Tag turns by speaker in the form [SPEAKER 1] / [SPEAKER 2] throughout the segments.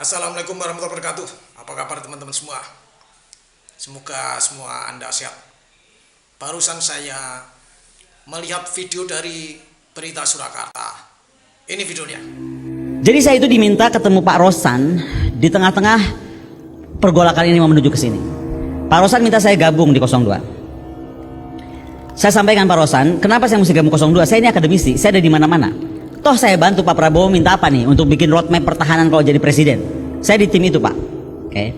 [SPEAKER 1] Assalamualaikum warahmatullahi wabarakatuh. Apa kabar teman-teman semua? Semoga semua Anda sehat. Barusan saya melihat video dari Berita Surakarta. Ini videonya.
[SPEAKER 2] Jadi saya itu diminta ketemu Pak Rosan di tengah-tengah pergolakan ini mau menuju ke sini. Pak Rosan minta saya gabung di 02. Saya sampaikan Pak Rosan, kenapa saya mesti gabung 02? Saya ini akademisi, saya ada di mana-mana. Toh saya bantu Pak Prabowo minta apa nih untuk bikin roadmap pertahanan kalau jadi presiden. Saya di tim itu Pak. Oke.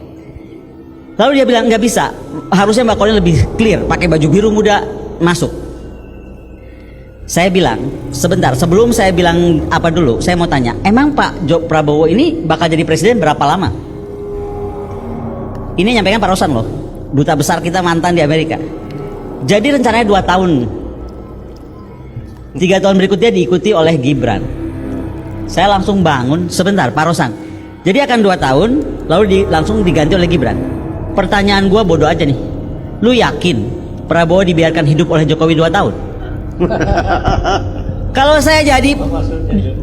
[SPEAKER 2] Lalu dia bilang nggak bisa, harusnya Mbak Koni lebih clear, pakai baju biru muda masuk. Saya bilang sebentar, sebelum saya bilang apa dulu, saya mau tanya, emang Pak Prabowo ini bakal jadi presiden berapa lama? Ini nyampaikan Pak Rosan loh, duta besar kita mantan di Amerika. Jadi rencananya 2 tahun. 3 tahun berikutnya diikuti oleh Gibran. Saya langsung bangun, sebentar Pak Rosan. Jadi akan 2 tahun, lalu langsung diganti oleh Gibran. Pertanyaan gua bodoh aja nih. Lu yakin Prabowo dibiarkan hidup oleh Jokowi 2 tahun? Kalau saya jadi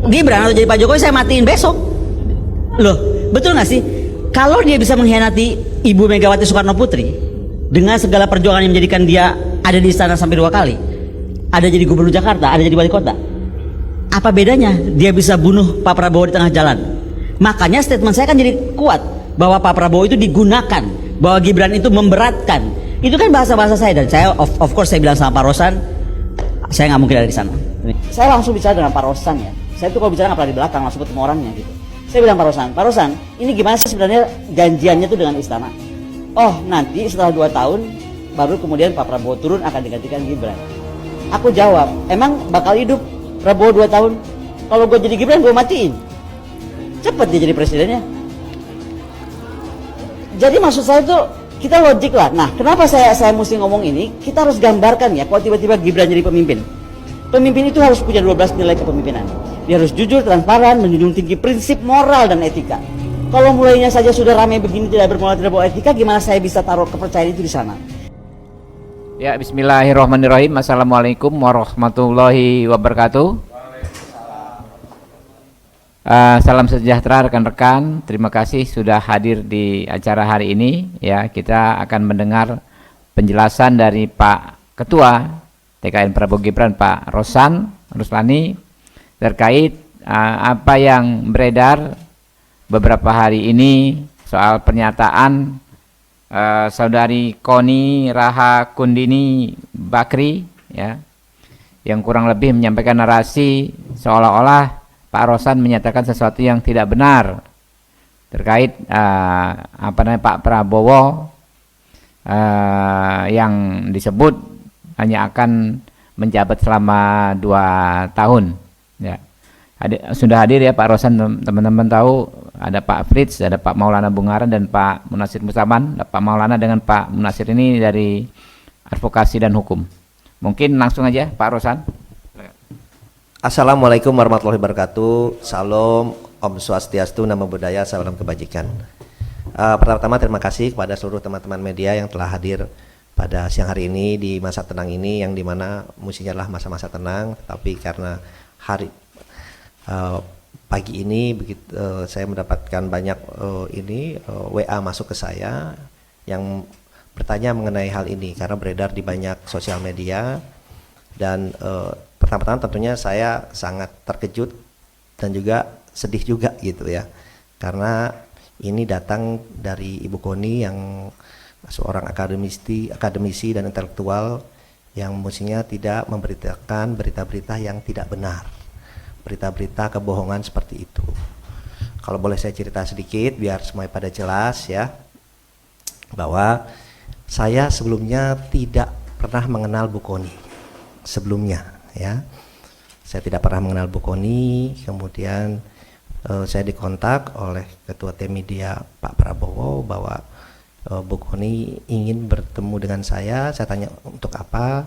[SPEAKER 2] Gibran atau jadi Pak Jokowi, saya matiin besok. Loh, betul gak sih? Kalau dia bisa mengkhianati Ibu Megawati Soekarno Putri dengan segala perjuangan yang menjadikan dia ada di istana sampai 2 kali, ada jadi gubernur Jakarta, ada jadi wali kota, apa bedanya dia bisa bunuh Pak Prabowo di tengah jalan? Makanya statement saya kan jadi kuat bahwa Pak Prabowo itu digunakan, bahwa Gibran itu memberatkan. Itu kan bahasa-bahasa saya, dan saya of course saya bilang sama Pak Rosan, saya nggak mungkin ada di sana. Saya langsung bicara dengan Pak Rosan ya. Saya tuh kalau bicara nggak pernah di belakang, langsung ketemu orangnya gitu. Saya bilang Pak Rosan, ini gimana sih sebenarnya janjiannya tuh dengan istana? Oh, nanti setelah 2 tahun baru kemudian Pak Prabowo turun akan digantikan Gibran. Aku jawab, emang bakal hidup Prabowo 2 tahun? Kalau gue jadi Gibran gue matiin. Cepet dia jadi presidennya. Jadi maksud saya tuh kita logik lah. Nah, kenapa saya mesti ngomong ini? Kita harus gambarkan ya, kalau tiba-tiba Gibran jadi pemimpin. Pemimpin itu harus punya 12 nilai kepemimpinan. Dia harus jujur, transparan, menjunjung tinggi prinsip moral dan etika. Kalau mulainya saja sudah ramai begini, tidak bermoral, tidak bawa etika, gimana saya bisa taruh kepercayaan itu di sana?
[SPEAKER 3] Ya, bismillahirrahmanirrahim. Assalamualaikum warahmatullahi wabarakatuh. Salam sejahtera rekan-rekan. Terima kasih sudah hadir di acara hari ini. Ya, kita akan mendengar penjelasan dari Pak Ketua TKN Prabowo Gibran, Pak Rosan Ruslani, terkait apa yang beredar beberapa hari ini soal pernyataan Saudari Koni Raha Kundini Bakri, ya, yang kurang lebih menyampaikan narasi seolah-olah Pak Rosan menyatakan sesuatu yang tidak benar terkait Pak Prabowo yang disebut hanya akan menjabat selama 2 tahun. Ya. Sudah hadir ya Pak Rosan, teman-teman tahu ada Pak Fritz, ada Pak Maulana Bungaran dan Pak Munasir Musaman. Pak Maulana dengan Pak Munasir ini dari advokasi dan hukum. Mungkin langsung aja Pak Rosan.
[SPEAKER 4] Assalamualaikum warahmatullahi wabarakatuh. Salam, Om Swastiastu, Namo Buddhaya, salam kebajikan. Pertama-tama terima kasih kepada seluruh teman-teman media yang telah hadir pada siang hari ini di masa tenang ini, yang dimana musimnya adalah masa-masa tenang, tetapi karena pagi ini begitu saya mendapatkan banyak WA masuk ke saya yang bertanya mengenai hal ini karena beredar di banyak sosial media, dan pertama-tama tentunya saya sangat terkejut dan juga sedih juga gitu ya, karena ini datang dari Ibu Koni yang seorang akademisi dan intelektual yang mestinya tidak memberitakan berita-berita yang tidak benar, berita-berita kebohongan seperti itu. Kalau boleh saya cerita sedikit biar semuanya pada jelas ya, bahwa saya sebelumnya tidak pernah mengenal Bu Koni sebelumnya ya. Saya tidak pernah mengenal Bu Koni, kemudian saya dikontak oleh Ketua Tim Media Pak Prabowo bahwa Bu Koni ingin bertemu dengan saya tanya untuk apa?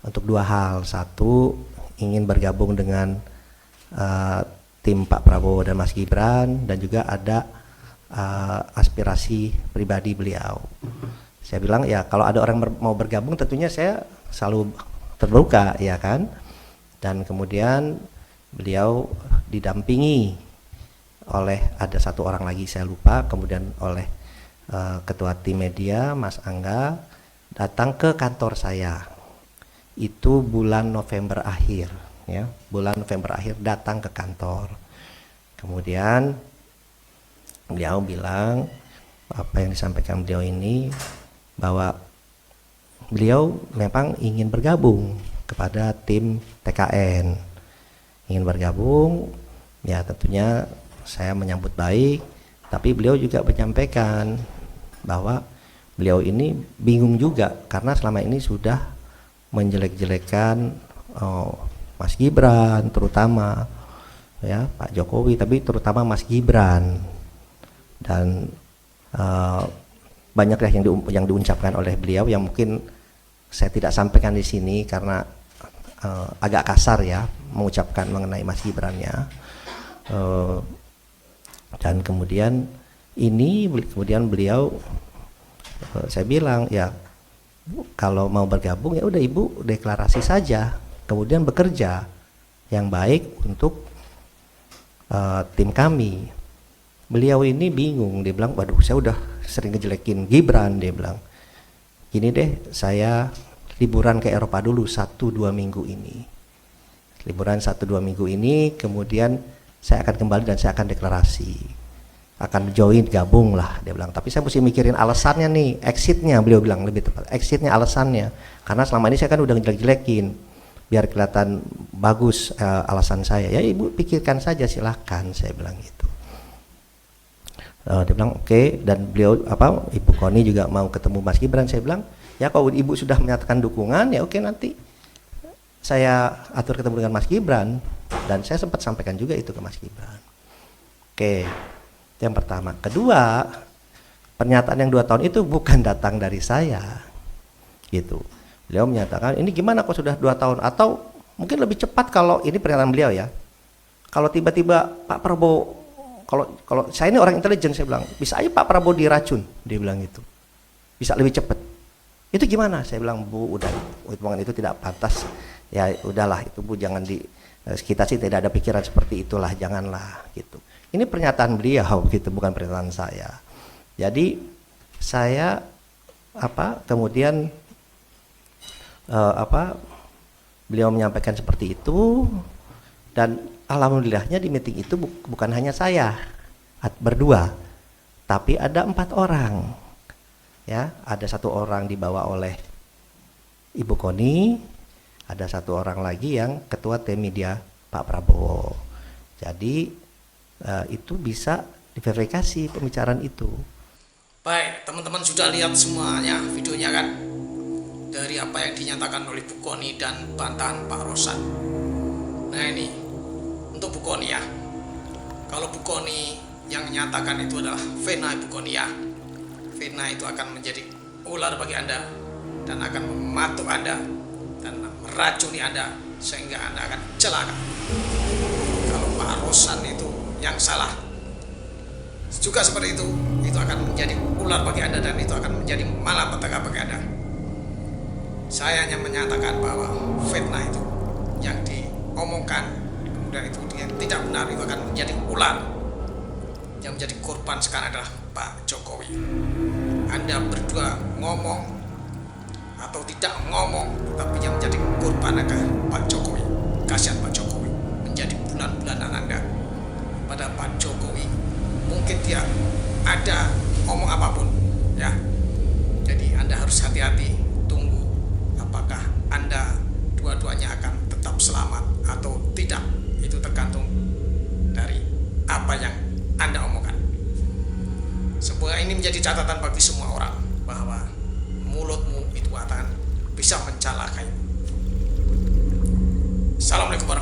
[SPEAKER 4] Untuk 2 hal. Satu, ingin bergabung dengan tim Pak Prabowo dan Mas Gibran, dan juga ada aspirasi pribadi beliau. Saya bilang ya kalau ada orang mau bergabung tentunya saya selalu terbuka ya kan. Dan kemudian beliau didampingi oleh ada satu orang lagi saya lupa, kemudian oleh ketua tim media Mas Angga datang ke kantor saya. Itu bulan November akhir, ya, bulan November akhir datang ke kantor. Kemudian beliau bilang apa yang disampaikan beliau ini, bahwa beliau memang ingin bergabung kepada tim TKN, ingin bergabung, ya tentunya saya menyambut baik, tapi beliau juga menyampaikan bahwa beliau ini bingung juga karena selama ini sudah menjelek-jelekan Mas Gibran, terutama ya Pak Jokowi, tapi terutama Mas Gibran, dan banyak yang diucapkan oleh beliau yang mungkin saya tidak sampaikan di sini karena agak kasar ya mengucapkan mengenai Mas Gibran ya. Dan kemudian beliau saya bilang ya kalau mau bergabung ya udah Ibu deklarasi saja, kemudian bekerja yang baik untuk tim kami. Beliau ini bingung, dia bilang waduh saya udah sering ngejelekin Gibran, dia bilang gini deh, saya liburan ke Eropa dulu 1-2 minggu ini, liburan 1-2 minggu ini, kemudian saya akan kembali dan saya akan deklarasi, akan join, gabung lah, dia bilang. Tapi saya mesti mikirin alasannya nih, exitnya, beliau bilang lebih tepat, exitnya, alasannya, karena selama ini saya kan udah ngejelek-jelekin, biar kelihatan bagus alasan saya. Ya Ibu pikirkan saja, silahkan, saya bilang gitu. Dia bilang oke, dan beliau Ibu Koni juga mau ketemu Mas Gibran. Saya bilang ya kalau Ibu sudah menyatakan dukungan ya oke, nanti saya atur ketemu dengan Mas Gibran, dan saya sempat sampaikan juga itu ke Mas Gibran. Oke, itu yang pertama. Kedua, pernyataan yang 2 tahun itu bukan datang dari saya gitu. Beliau menyatakan ini gimana kok sudah 2 tahun, atau mungkin lebih cepat kalau ini pernyataan beliau ya, kalau tiba-tiba Pak Prabowo, kalau saya ini orang intelijen, saya bilang bisa aja Pak Prabowo diracun, dia bilang gitu, bisa lebih cepat. Itu gimana? Saya bilang Bu, udah hitungan itu tidak pantas ya, udahlah itu Bu, jangan kita sih tidak ada pikiran seperti itulah, janganlah gitu. Ini pernyataan beliau gitu, bukan pernyataan saya. Jadi saya kemudian beliau menyampaikan seperti itu, dan alhamdulillahnya di meeting itu bukan hanya saya berdua, tapi ada 4 orang ya. Ada 1 orang dibawa oleh Ibu Koni, ada 1 orang lagi yang ketua tim media Pak Prabowo. Jadi itu bisa diverifikasi pembicaraan itu.
[SPEAKER 1] Baik, teman-teman sudah lihat semuanya videonya kan, dari apa yang dinyatakan oleh Bu Koni dan bantahan Pak Rosan. Nah ini untuk Bu Koni ya, kalau Bu Koni yang nyatakan itu adalah fitnah Bu Koni ya, fitnah itu akan menjadi ular bagi Anda dan akan mematuk Anda dan meracuni Anda sehingga Anda akan celaka. Kalau Pak Rosan itu yang salah juga seperti itu akan menjadi ular bagi Anda dan itu akan menjadi malapetaka bagi Anda. Saya hanya menyatakan bahwa fitnah itu yang diomongkan kemudian itu tidak benar, itu akan menjadi ular. Yang menjadi korban sekarang adalah Pak Jokowi. Anda berdua ngomong atau tidak ngomong, tapi yang menjadi korban adalah Pak Jokowi. Kasihan Pak Jokowi, menjadi bulan-bulanan Anda pada Pak Jokowi. Mungkin dia ada ngomong apapun ya. Jadi Anda harus hati-hati, tunggu apakah Anda dua-duanya akan tetap selamat atau tidak. Itu tergantung dari apa yang Anda omongkan. Semoga ini menjadi catatan bagi semua orang bahwa mulutmu itu akan bisa mencelakai. Assalamualaikum warahmatullahi wabarakatuh.